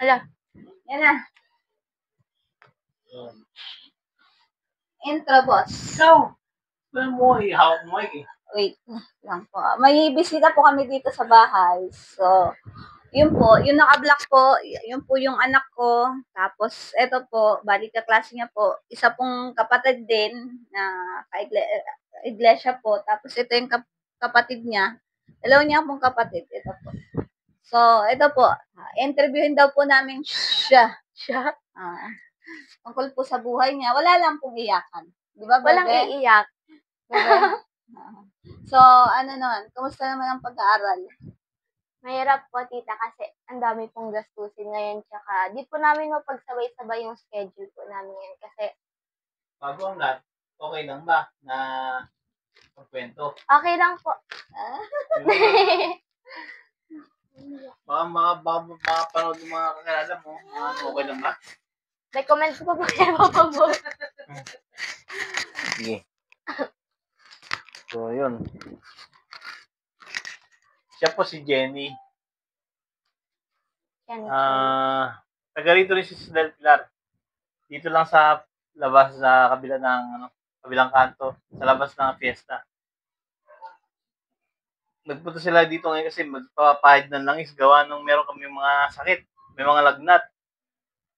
Ala, Yan na. Intro, boss. Ikaw, ano mo, ihawak mo eh. Wait lang po. May bisita po kami dito sa bahay. So, yun po, yung naka-block po, yun po yung anak ko. Tapos, eto po, balik ka klase niya po. Isa pong kapatid din na iglesia po. Tapos, ito yung kapatid niya. Dalawa niya pong kapatid. Ito po. So, ito po. Interviewin daw po namin siya. Tungkol po sa buhay niya. Wala lang pong iyakan. Di ba, walang Bebe? iiyak. So, ano naman? Kumusta naman ang pag-aaral? Mahirap po, tita, kasi ang dami pong gastusin ngayon. Tsaka, di po namin mapagsabay-sabay yung schedule po namin ngayon. Kasi, Bago ang lahat, okay lang ba na magkwento? okay lang po. Baka makapanood ng mga kakilala mo, okay lang ba? Recommend ko po kaya mapabot. Sige. So, yun. Siya po si Jenny. Yan. Taga rito rin si Del Pilar. Dito lang sa labas sa kabilang kanto, sa labas ng fiesta. Nagpunta sila dito ngayon kasi magpapahid ng langis gawa nung meron kami mga sakit, may mga lagnat.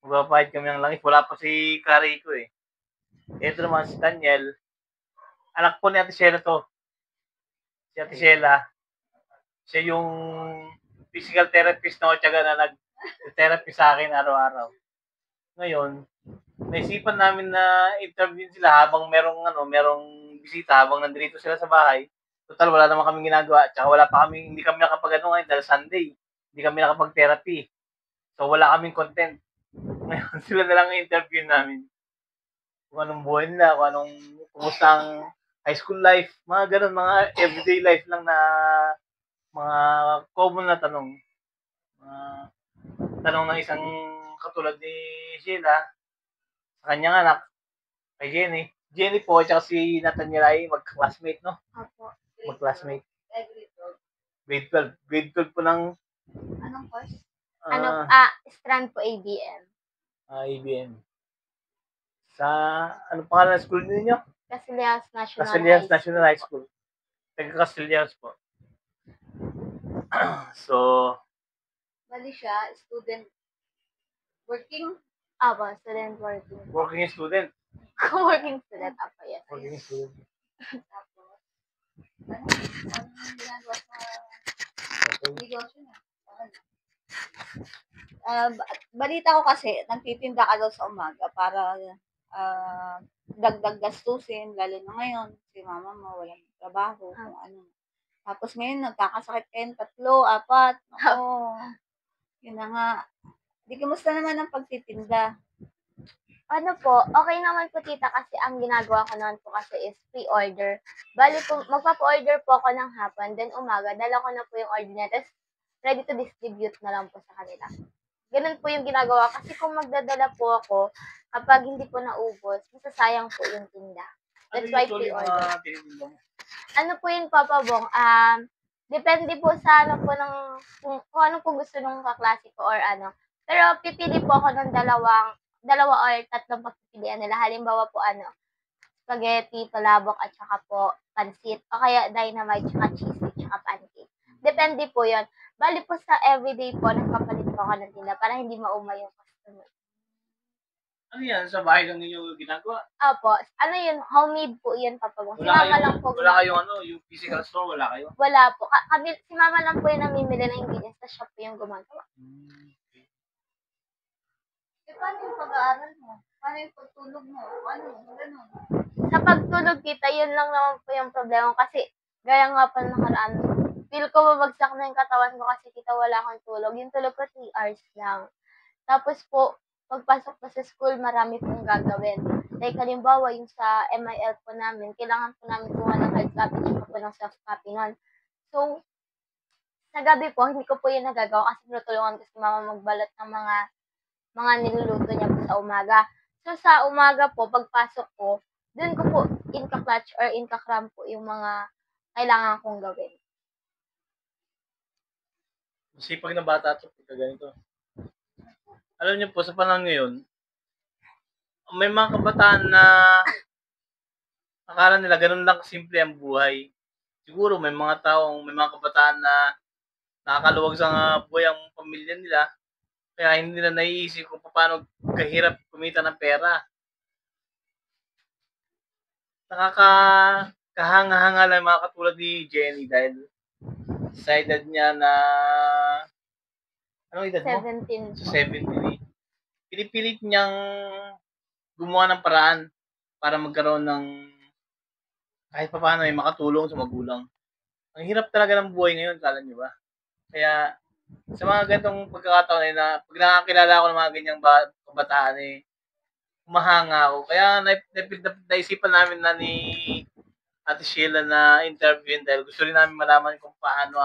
Magpapahid kami ng langis. Wala pa si Kari ko eh. Ito naman si Daniel. Anak po ni Ate Sheila to. Si Ate Sheila. Siya yung physical therapist na tiyaga na nag-therapy sa akin araw-araw. Ngayon, naisipan namin na interview sila habang merong bisita habang nandito sila sa bahay. Total, wala naman kaming ginagawa. Tsaka hindi kami nakapag-ano ngayon dahil Sunday. Hindi kami nakapag-therapy. So, wala kaming content. Ngayon, sila na lang interview namin. Kung anong buhay nila, kumusta ang high school life, mga ganun, mga everyday life lang na mga common na tanong. Tanong ng isang katulad ni Sheila sa kanyang anak, kay Jenny. Jenny po, at si Nathaniel ay mag-classmate, no? Opo. Mag-classmate. Grade 12. Grade 12 po ng... Anong course? Strand po ABM. ABM. Sa, anong pangalan ng school ninyo? Casillas National Casillas High National High School. Taga Casillas po. So, Bali siya, student working. Opo, student working. Working student. Working student. Opo, yes. Working student. Tapos, anong ginagawa sa negosyo niya? Balita ko kasi, nagtitinda ka daw sa umaga para dagdag gastusin, lalo na ngayon, si mama mo walang trabaho, kung ano. Tapos ngayon, nagkakasakit kayong 3, 4. Oo. Yun na nga. Di, kumusta naman ang pagtitinda? Ano po, okay naman po, tita, kasi ang ginagawa ko naman po kasi is pre-order. Bali po, magpapa-order po ako ng hapon, then umaga, dala ko na po yung order niya, tapos ready to distribute na lang po sa kanila. Ganun po yung ginagawa. Kasi kung magdadala po ako, kapag hindi po naubos, masasayang po yung tinda. That's why pre-order. Ano po yun, Papa Bong? Depende po sa ano po kung ano po gusto nung kaklase ko or ano. Pero pipili po ako ng dalawa or tatlong pagpipilian nila. Halimbawa po spaghetti, palabok, at saka po pansit. O kaya dynamite, tsaka cheesy, tsaka pancake. Depende po yun. Bali po sa everyday po, nagpapalit po ako ng tinda para hindi maumay yung customer. Ano yan? Sa bahay lang ninyo ginagawa? Opo. Ano yun? Homemade po yun, Papa Bong. Si Mama lang po. Wala kayong yung physical store? Wala kayo? Wala po. Si Mama lang po yung namimili ng ingredients, tapos siya po yung gumagawa. Paano yung pag-aaral mo? Paano yung pagtulog mo? Paano? Ganun. Sa pagtulog, kita, yun lang naman po yung problema. Kasi, gaya nga pa nakaraan, feel ko babagsak na yung katawan ko kasi kita wala akong tulog. Yung tulog ko 3 hours lang. Tapos po, pagpasok po sa school, marami pong gagawin. Like, halimbawa, yung sa MIL po namin, kailangan po namin kuha ng hard copy at po ng soft copy nun. So, sa gabi po, hindi ko po yun nagagawa kasi tinutulungan ko si mama magbalot ng mga niluluto niya po sa umaga. So, sa umaga po, pagpasok ko, dun ko po inka-clutch or inka-cram po yung mga kailangan kong gawin. Masipag na bata ito, pagka ganito. Alam niyo po, sa panahon ngayon, may mga kabataan na akala nila ganun lang kasimple ang buhay. Siguro may mga kabataan na nakakaluwag sa buhay ang pamilya nila, kaya hindi nila naiisip kung paano kahirap kumita ng pera. Nakakahanga-hanga lang mga katulad ni Jenny dahil sa edad niya na anong edad mo? 17 Sa po. 17. Pinipilit niyang gumawa ng paraan para magkaroon ng kahit papaano ay makatulong sa magulang. Ang hirap talaga ng buhay ngayon, kala niyo ba? Kaya sa mga ganitong pagkakataon ay na pag nakakilala ako ng mga ganyang kabataan eh, humahanga ako. Kaya naisipan namin na ni Ate Sheila na interviewin dahil gusto rin namin malaman kung paano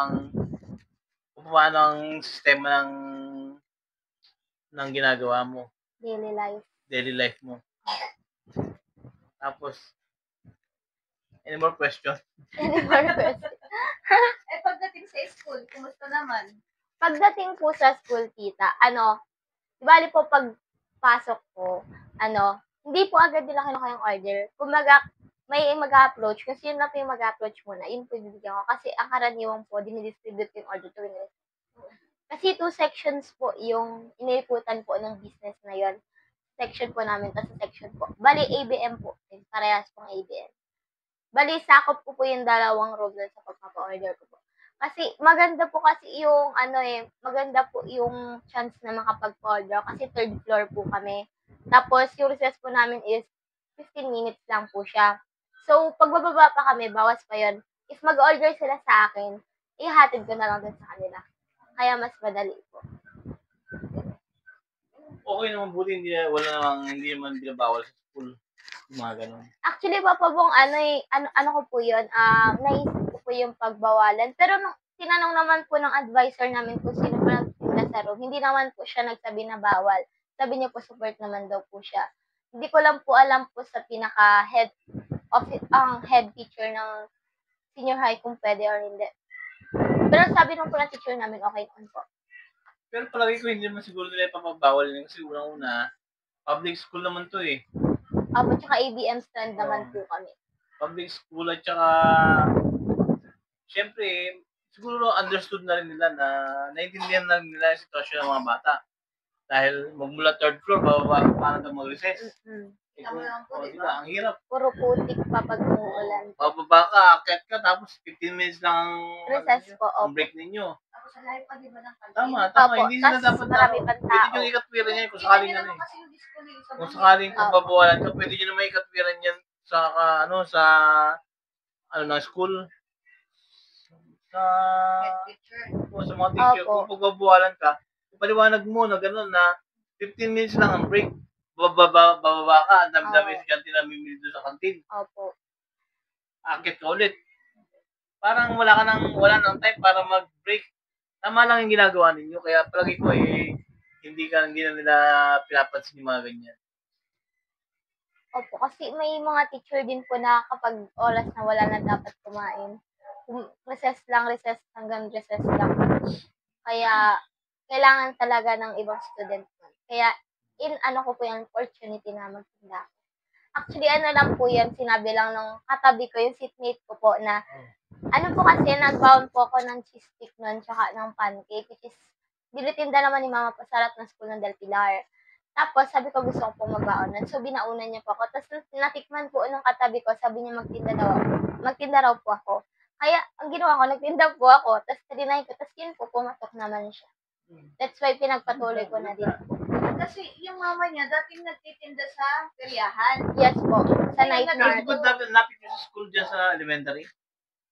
ang sistema ng ginagawa mo, Daily daily life life. mo. Tapos, any more questions? Any more questions? Pagdating sa school, kumusta naman? Pagdating po sa school, tita, bali po pagpasok ko, hindi po agad nila kinuha yung order. Kumbaga, may mag-approach, kasi yun na po yung mag-approach muna, yun po bibigyan ko. Kasi ang karaniwang po, dinidistribute yung order tuwing kasi 2 sections po yung iniputan po ng business na yun. Section po namin, tapos section po. Bali, ABM po. Parehas pong ABM. Bali, sakop ko po yung dalawang room sa pagpapa-order ko po. Kasi maganda po kasi yung maganda po yung chance na makapag-order kasi 3rd floor po kami. Tapos yung recess po namin is 15 minutes lang po siya. So, pagbababa pa kami, bawas pa yon. If mag-order sila sa akin, ihatid ko na lang din sa kanila. Kaya mas madali po. Okay naman, buti hindi naman binabawal sa school. Yung mga ganun. Actually, papabong ano ko po yun, naisip ko po yung pagbawalan. Pero nung tinanong naman po ng advisor namin kung sino po nagtinda sa room, hindi naman po siya nagsabi na bawal. Sabi niya po support naman daw po siya. Hindi ko lang po alam po sa pinaka-head ang head teacher ng senior high kung pwede or hindi. Pero sabi nung po ng teacher namin, okay naman po. Pero palagi ko hindi naman siguro nila ipapabawal yun kasi unang-una, public school naman to eh. Apo, tsaka ABM stand naman po kami. Public school at tsaka syempre, siguro understood na rin nila na naiintindihan na rin nila yung sitwasyon ng mga bata. Dahil magmula 3rd floor, bababa ka paano ka mag-recess. Diba? Ang hirap. Puro putik pa pag umuulan. Bababa ka, akit ka, tapos 15 minutes lang ang Recess po, ang break ninyo. Tapos sa lahat pa, di ba, ng kantin? Tama. Opo, Hindi sila tas dapat marami pang tao. pwede nyo ikatwiran yan kung sakaling Hindi naman kasi yung disco na isa. kung sakaling pabawalan ka, pwede nyo naman ikatwiran yan sa school. Sa Head teacher. sa mga teacher, Opo. kung pagbabawalan ka, paliwanag mo na gano'n na 15 minutes lang ang break. Bababa ka, ang dami-dami estudyante na namimili doon sa kantin. Opo. Akit ka ulit. Parang wala nang time para mag-break. Tama lang yung ginagawa ninyo, kaya palagi ko hindi na nila pinapansin yung mga ganyan. Opo, kasi may mga teacher din po na kapag oras na wala na dapat kumain, recess hanggang recess lang. Kaya, kailangan talaga ng ibang student. Kaya, ko po yung opportunity na magtinda. Actually, lang po yan, sinabi lang nung katabi ko, yung seatmate ko po na, po kasi, nag-bound po ako ng cheese stick nun, tsaka ng pancake, which is, binitinda naman ni Mama Pasarap ng school ng Del Pilar. Tapos, sabi ko gusto ko po magbaonan. So, binaunan niya po ako. Tapos, natikman po nung katabi ko, sabi niya magtinda raw po ako. Kaya, ang ginawa ko, nagtinda po ako. Tapos, trinay ko. Tapos, yun po, pumatok naman siya. That's why, pinagpatuloy ko na din po. Kasi yung mama niya, dating nagtitinda sa peryahan. Yes po, sa night Pero market. di ba napit sa school dyan sa elementary?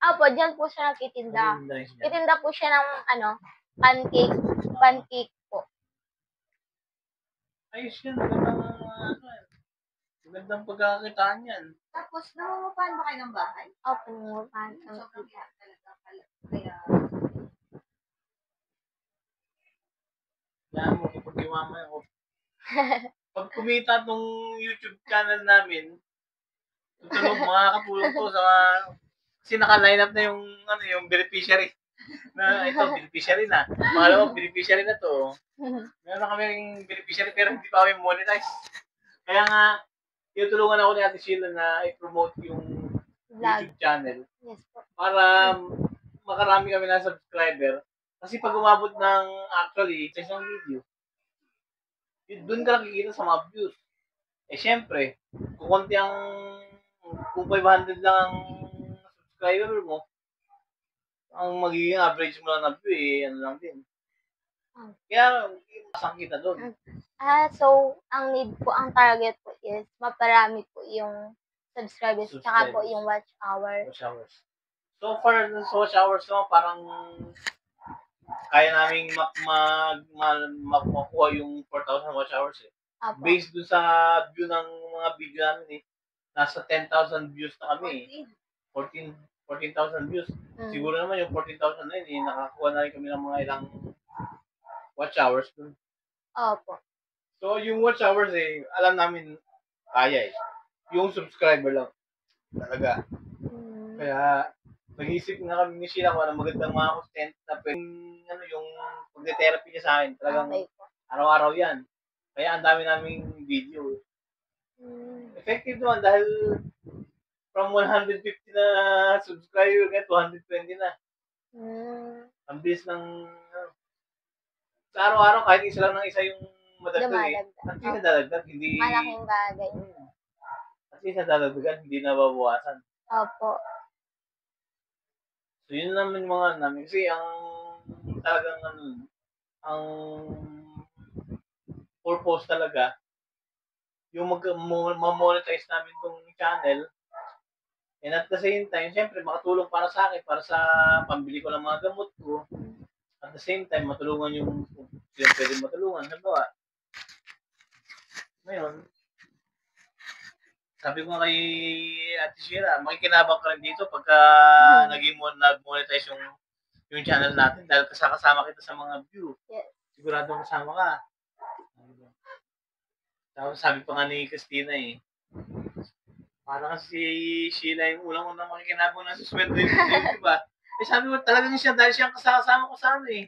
Opo, dyan po siya nagtitinda. Nice dyan. Titinda po siya ng, pancake po. Ayos yan, magandang pagkakakitaan yan. Tapos, nangungupahan ba kayo ng bahay? Opo, nangungupahan. Sobrang hirap talaga. Kaya, Yan mo, kapag yumaman ako. Pag kumita tong YouTube channel namin, tutulong, makakatulong to sa kasi naka-line up na yung beneficiary. Na ito, beneficiary na. Pangalawa, beneficiary na to. Meron na kaming beneficiary pero hindi pa kami monetize. Kaya nga, tinutulungan ako ni Ate Sheila na i-promote yung Vlog. YouTube channel Yes po. para makarami kami na subscriber. Kasi pag umabot ng actually sa isang video, doon ka lang kikita sa mga views. Eh syempre, kung konti ang kung 500 lang ang subscriber mo, ang magiging average mo lang na view ano lang din. Kaya, masang kita doon. So, ang need po, ang target po is maparami po yung subscribers tsaka po yung watch hour. Watch hours. So far, sa watch hours naman, parang kaya naming makuha yung 4,000 watch hours eh. Apo. Based dun sa view ng mga video namin eh, nasa 10,000 views na kami eh. 14,000 views. Siguro naman yung 14,000 na yun eh, nakakuha na rin kami ng mga ilang watch hours dun. Opo. So, yung watch hours eh, alam namin kaya eh. Yung subscriber lang. Talaga. Kaya, nag-iisip na kami ni Sheila kung ano magandang mga content na pwedeng, yung pag-therapy niya sa akin. Talagang araw-araw yan. Kaya ang dami naming video. Effective naman dahil from 150 na subscriber kaya 220 na. Ang bilis ng sa araw-araw kahit isa lang ng isa yung madagdag eh. At least nadadagdag, hindi malaking bagay. At least nadadagdagan, hindi nababawasan. Opo. So yun naman yung mga namin. Kasi ang talagang ang purpose talaga yung ma-monetize namin tong channel. And at the same time, syempre makatulong para sa akin, para sa pambili ko ng mga gamot ko. At the same time, matulungan yung sila pwede matulungan. Halimbawa, ngayon, sabi ko kay Ate Sheila, makikinabang ka rin dito pagka nag-monetize yung channel natin dahil kasama kita sa mga view. Yes. Sigurado kasama ka. Tapos sabi pa nga ni Christina eh, parang si Sheila yung unang-unang makikinabang na susweldo yung di ba? Eh sabi mo talaga niya siya dahil siya ang kasama ko sa ano eh.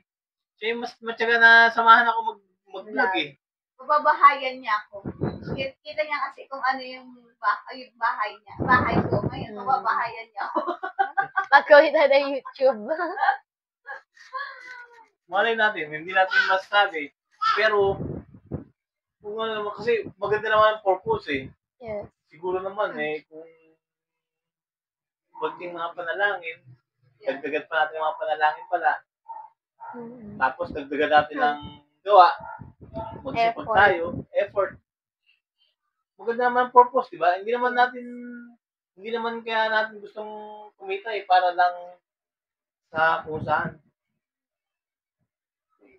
Siya yung mas matyaga na samahan ako mag-vlog eh. Pababahayan niya ako. Kita niya kasi kung ano yung bahay niya. Bahay ko. Ngayon, pababahayan niya ako. Pag-gawin na ng YouTube. Malay natin, hindi natin masasabi. Pero, kung ano naman, kasi maganda naman ang purpose eh. Yes. Siguro naman eh, kung magting mga panalangin, dagdagan pa natin mga panalangin pala. Tapos dagdagan natin ng gawa. Magsipag tayo, effort. Maganda naman ang purpose, di ba? Hindi naman kaya natin gustong kumita eh, para lang sa kung saan.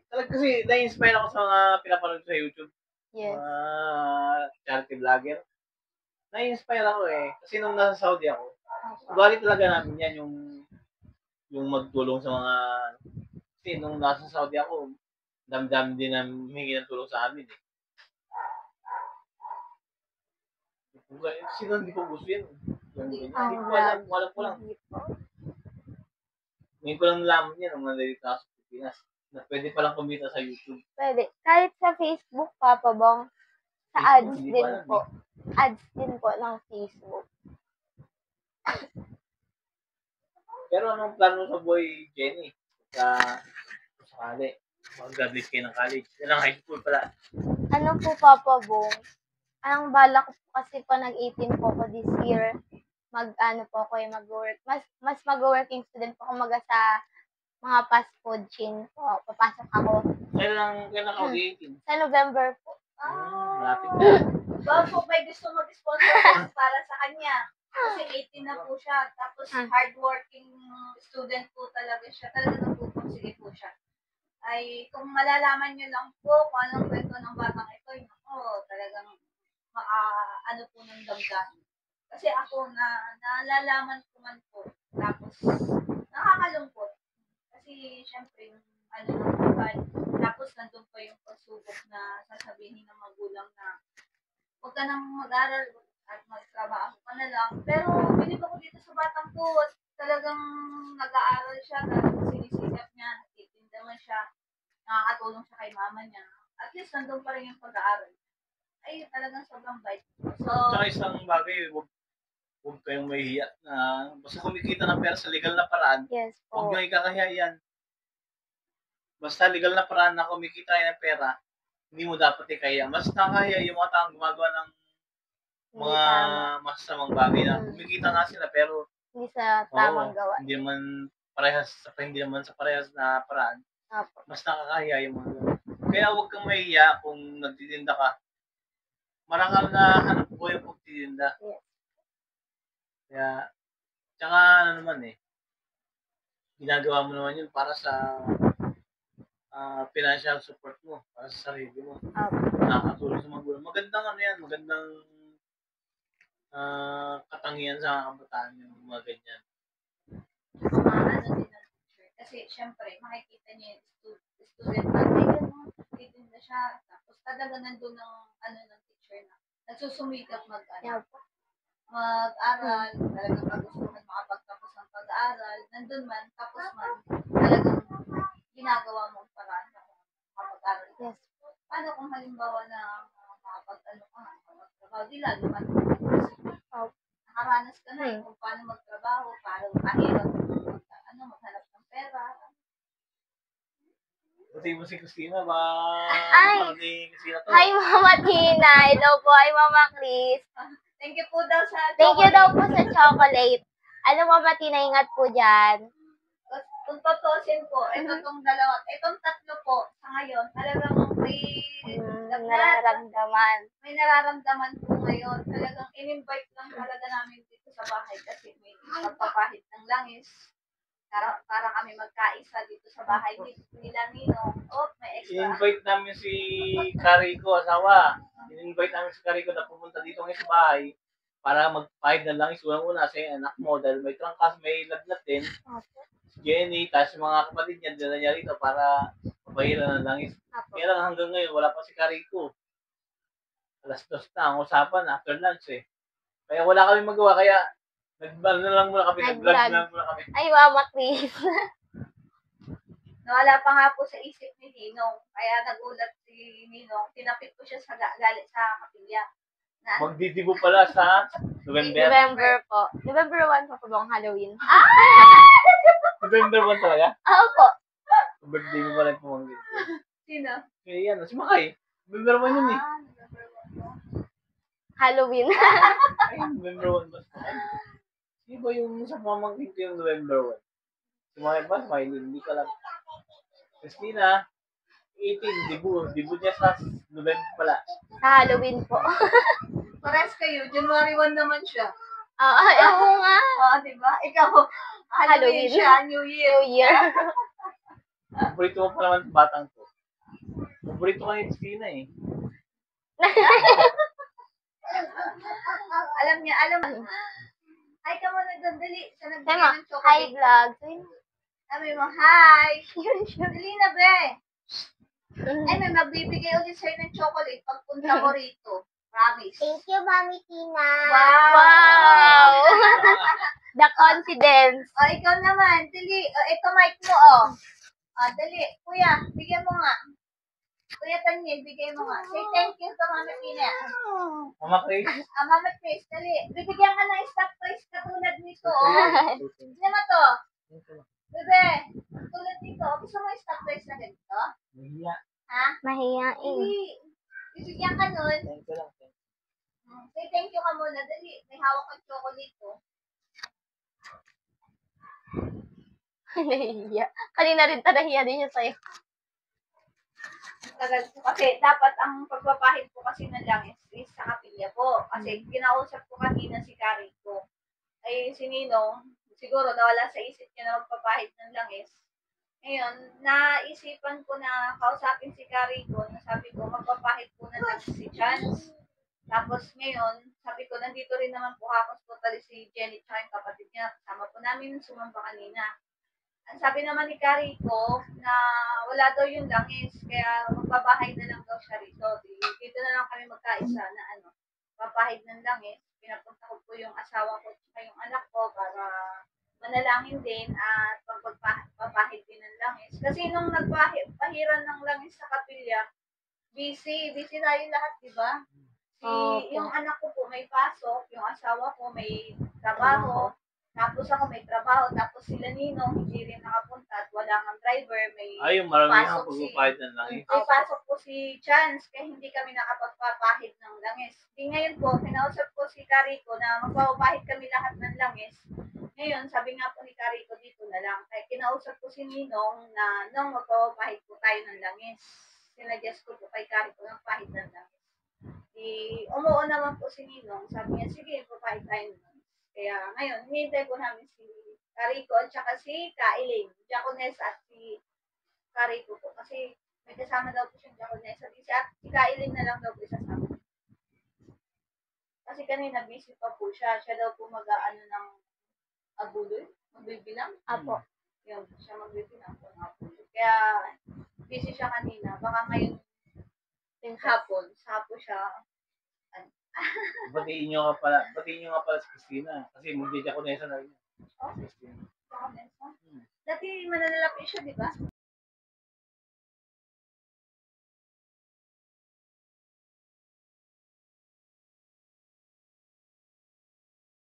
Talaga kasi, na-inspire ako sa mga pinapanood sa YouTube. Yes. Mga charity vlogger. Na-inspire ako eh. Kasi nung nasa Saudi ako, ugali talaga namin yan yung magtulong sa mga, kasi nung nasa Saudi ako, dami-dami din na humingi ng tulong sa amin eh. Sino hindi ko gusto yan? Hindi ko alam ko lang. Ngayon ko lang nalaman yan nung nandito ako sa Pilipinas na pwede palang kumita sa YouTube. Pwede. Kahit sa Facebook, Papa Bong, sa ads din po. Ads din po ng Facebook. Pero anong plano sa buhay, Jenny? Sa sakali? Mag-graduate kayo ng college. Yan ang high school pala. Ano po, Papa Bong? Ang balak ko kasi po nag-18 po ko this year. Mag-work. Mas mag-working student po kumaga sa mga fast food chain po. Papasok ako. Kailan ka mag-18? Sa November po. Malapit na. Baka po may gusto mag-sponsor para sa kanya. Kasi 18 na po siya. Tapos hardworking student po talaga siya. Talaga nagpupursige po siya. Ay, kung malalaman niyo lang po kung anong kwento ng batang ito, talagang ano po ng damdamin. Kasi ako nalalaman ko man po. Tapos, nakakalungkot. Kasi, syempre, yung ng buhay. Tapos, nandun pa yung pagsubok na sasabihin ng magulang na huwag ka nang mag-aral at magtrabaho ka na lang. Pero, bilib ako dito sa batang po. talagang nag-aaral siya, talagang sinisikap niya, nagtitinda man siya, nakakatulong siya kay mama niya. At least nandun pa rin yung pag-aaral. Ay, talagang sobrang bait. So, Tsaka isang bagay, huwag kayong mahihiya na basta kumikita ng pera sa legal na paraan, Yes huwag po. nyo ikakahiya yan. Basta legal na paraan na kumikita kayo ng pera, hindi mo dapat ikahiya. Mas nakakahiya yung mga taong gumagawa ng Hindi mga tama. masasamang bagay na kumikita nga sila pero Hindi sa tamang gawa. hindi naman sa parehas na paraan. Opo. Mas nakakahiya yung mga ganun. Kaya huwag kang mahihiya kung nagtitinda ka. Marangal na hanap ko yung pagtitinda. Yes. Kaya, tsaka ano naman ginagawa mo naman yun para sa financial support mo, para sa sarili mo. Opo. Nakakatulong sa magulang. Magandang ano yan, magandang katangian sa kabataan yung mga ganyan. ano din ng teacher. Kasi, syempre, makikita niya yung student na may ganun, titinda siya. Tapos, talaga nandun ng, ng teacher na nagsusumikap Yeah po. mag-aral, talagang kagustuhan makapagtapos ng pag-aaral, nandun man, tapos man, talagang ginagawa mong paraan na makapag-aral. Yes. Paano kung halimbawa na makapag-ano ka, magtrabaho, di lalo ka Opo. nakaranas ka na kung paano magtrabaho, paano kahirap maghanap ng pera. Pati mo si Christina ba? Ay! Ano ni Christina to? Hi, Mama Tina. Hello po. Hi, Mama Chris. Thank you po daw sa Thank you daw po sa chocolate. Ano, Mama Tina, ingat po dyan. Kung tutusin po, itong tatlo po, sa ngayon, talagang Nararamdaman. may nararamdaman po ngayon. Talagang in-invite lang talaga namin dito sa bahay kasi may magpapahid ng langis. Para kami magkaisa dito sa bahay nila Nino. Oh, may extra. In-invite namin si Carrie ko, asawa. In-invite namin si Carrie ko na pumunta dito ngayon sa bahay para magpahid na langis. Unang-una sa anak mo dahil may trangkas, may lagnat din. Si Jenny, tapos yung mga kapatid niya, dala niya rito para mapahiran ng langis. Kaya lang hanggang ngayon, wala pa si Carrie ko. Alas 2 na ang usapan after lunch Kaya wala kami magawa, kaya nag-vlog na lang muna kami. Ay, Mama Chris. Nawala pa nga po sa isip ni Ninong. Kaya nagulat si Ninong. Tinapit ko siya galit sa kapilya. Magdidibo pala sa November. November po. November 1 pa po bang Halloween? November 1 talaga? Opo. Birthday mo pala yung pumanggit. Sino? Kaya yan, si Makay. November 1 yun November 1 Halloween. Ay, November 1 ba? Sino ba yung sa pamangkin ko yung November 1? Si Makay ba? Smiley, hindi ko alam. Christina, 18, dibu niya sa November pala. Sa Halloween po. Pares kayo. January 1 naman siya. Ako nga. Diba? Ikaw, Halloween siya. New Year. New Year. Paborito mo pa naman batang to. Paborito ka ni Christina Alam niya. Ay, ka mo nagdadali. Sa Tema, nagbigay ng hi chocolate. vlog. Sabi mo, hi. Dali na, be. Ay, may magbibigay ulit sa'yo ng chocolate pagpunta mo rito. Promise. Thank you, Mami Tina. Wow. The confidence. O, ikaw naman. Dali. O, ito mic mo, dali. Kuya, bigyan mo nga. Kuya Tanyel, bigay mo nga. Say thank you to Mama Tina. Mama Chris. Mama Chris, dali. Bibigyan ka ng stock price katulad nito, Sino mo to? Bebe, tulad nito. Gusto mo yung stock price na ganito? Mahiya. Ha? Mahiyain. Hindi. Bibigyan ka nun. Thank you lang. Say thank you ka muna. Dali. May hawak kang chocolate, Nahiya. Kanina rin nahiya din niya sa'yo. Kasi dapat ang pagpapahid po kasi ng langis is sa kapilya po. Kasi kinausap ko kanina si Carrie ko. Ay si Ninong, siguro nawala sa isip niya na magpapahid ng langis. Ngayon, naisipan ko na kausapin si Carrie ko na sabi ko magpapahid po ng langis si Chance. Tapos ngayon, sabi ko nandito rin naman po ako totally si Jenny tsaka yung kapatid niya. Kasama po namin sumamba kanina. Ang sabi naman ni Carrie ko na wala daw yung langis, kaya magbabahay na lang daw siya rito. Dito na lang kami magkaisa na papahid ng langis. Pinapunta ko po yung asawa ko at yung anak ko para manalangin din at papahid din ng langis. Kasi nung nagpahiran ng langis sa kapilya, busy tayo lahat, di ba? Opo. Yung anak ko po may pasok, yung asawa ko may trabaho, tapos ako may trabaho, tapos sila Ninong hindi rin nakapunta at wala ng driver, Ay, yung marami nga pasok pagpapahid ng langis. may pasok po si Chance, kaya hindi kami nakapagpapahid ng langis. Di ngayon po, kinausap ko si Carico na magpapahid kami lahat ng langis. Ngayon, sabi nga po ni Carico dito na lang, kaya kinausap ko si Ninong na nung magpapahid po tayo ng langis. Sinuggest ko po kay Carico ng pahid ng langis. Umuo naman po si Ninong, sabi niya, sige, papahid tayo ng langis. Kaya ngayon, hinihintay po namin si Carico at saka si Kailing, Jaconesa at si Carico po. Kasi may kasama daw po siyang Jaconesa. Si Kailing na lang daw po isasama. Kasi kanina busy pa po siya. Siya daw po mag-aano ng abuloy. Magbibilang. Apo. Yun, siya magbibilang po ng abuloy. Kaya busy siya kanina. Baka ngayon hapon. Sapo siya. Batiin nyo nga pala si Christina. Kasi magdidiakonesa na rin. Oh, Christina. Jaconesa. Dati mananalapi siya, di ba?